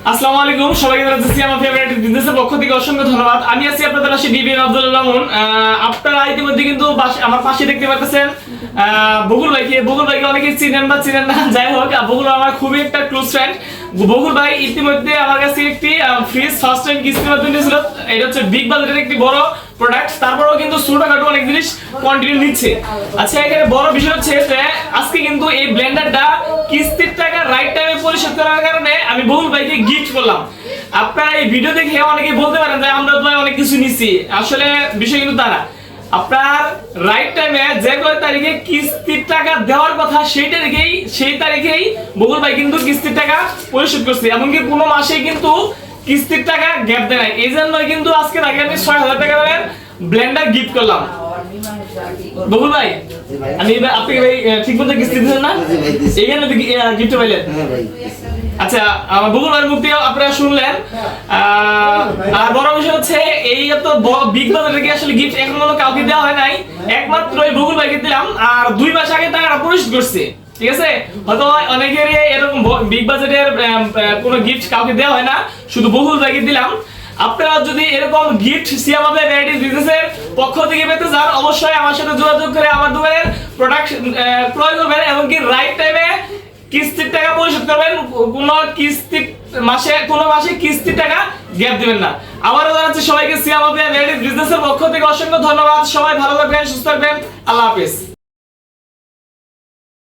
আসসালামু আলাইকুম সবাইকে জানাচ্ছি আমার ফেভারিট বিজনেসের পক্ষ থেকে অসংখ্য ধন্যবাদ। আমি আছি আপনাদের পাশে ডিবিএন আব্দুল্লাহ মামুন। আপনারা ইতিমধ্যে কিন্তু আমার পাশে দেখতে পাচ্ছেন বকুল ভাইকে অনেকেই চিনেন বা চিনেন না, যাই হোক বকুল আমার খুবই একটা ক্লোজ ফ্রেন্ড। বকুল ভাই ইতিমধ্যে আমার কাছে একটি ফ্রিজ ফার্স্ট টাইম কিস্তির মাধ্যমে নিয়েছিল। এটা হচ্ছে বিগ বাজারের একটি বড় প্রোডাক্ট, তারপরেও কিন্তু ছোটখাটো অনেক জিনিস কন্টিনিউ নিচ্ছে। আচ্ছা, এখানে বড় বিষয় হচ্ছে যে আজকে কিন্তু এই ব্লেন্ডারটা কিস্তির টাকা রাইট টাইমে পরিশোধ করার কারণে আমি বকুল ভাইকে গিফট করলাম। আপনারা এই ভিডিও দেখে অনেকেই বলতে পারেন যে আমরা তো অনেক কিছু নিচ্ছি, আসলে বিষয় কিন্তু তা না। আপনার রাইট টাইমে যে কয় তারিখে কিস্তির টাকা দেওয়ার কথা সেই তারিখেই বকুল ভাই কিন্তু কিস্তির টাকা পরিশোধ করছে, এমনকি কোনো মাসে কিন্তু কিস্তির টাকা গ্যাপ দেয় নাই। এই জন্যই কিন্তু আজকে তাকে আমি ৬০০০ টাকা দামের ব্লেন্ডার গিফট করলাম। বকুল ভাই, আমি আপনি ভাই ঠিক মতো কিস্তি দিচ্ছেন না, এইখানে গিফট পাইলেন। আচ্ছা, বকুল ভাইয়ের মুখ থেকে আপনারা শুনলেন। আর বড় বিষয় হচ্ছে এই এত বিগ বাজার থেকে আসলে গিফট এখন কোনো কাউকে দেওয়া হয় নাই, একমাত্র এই বকুল ভাইকে দিলাম। আর ২ মাস আগে টাকাটা পরিশোধ করছে, ঠিক আছে। হয়তো অনেকেরই এরকম বিগ বাজেটের কোনো গিফট কাউকে দেওয়া হয় না, শুধু বকুল ভাইকে দিলাম। আপনারা যদি এরকম গিফট সিয়ামাবে ভ্যারাইটিস বিজনেসের পক্ষ থেকে পেতে চান, অবশ্যই আমার সাথে যোগাযোগ করে আমার দোকানের প্রোডাক্ট ক্রয় করবেন, এমনকি রাইট টাইমে কিস্তির টাকা পরিশোধ করবেন। কোনো মাসে কিস্তির টাকা গ্যাপ দিবেন না। আবারও জানাচ্ছি সবাইকে সিয়ামাবে ভ্যারাইটিস বিজনেসের পক্ষ থেকে অসংখ্য ধন্যবাদ। সবাই ভালো থাকবেন, সুস্থ থাকবেন। আল্লাহ হাফেজ।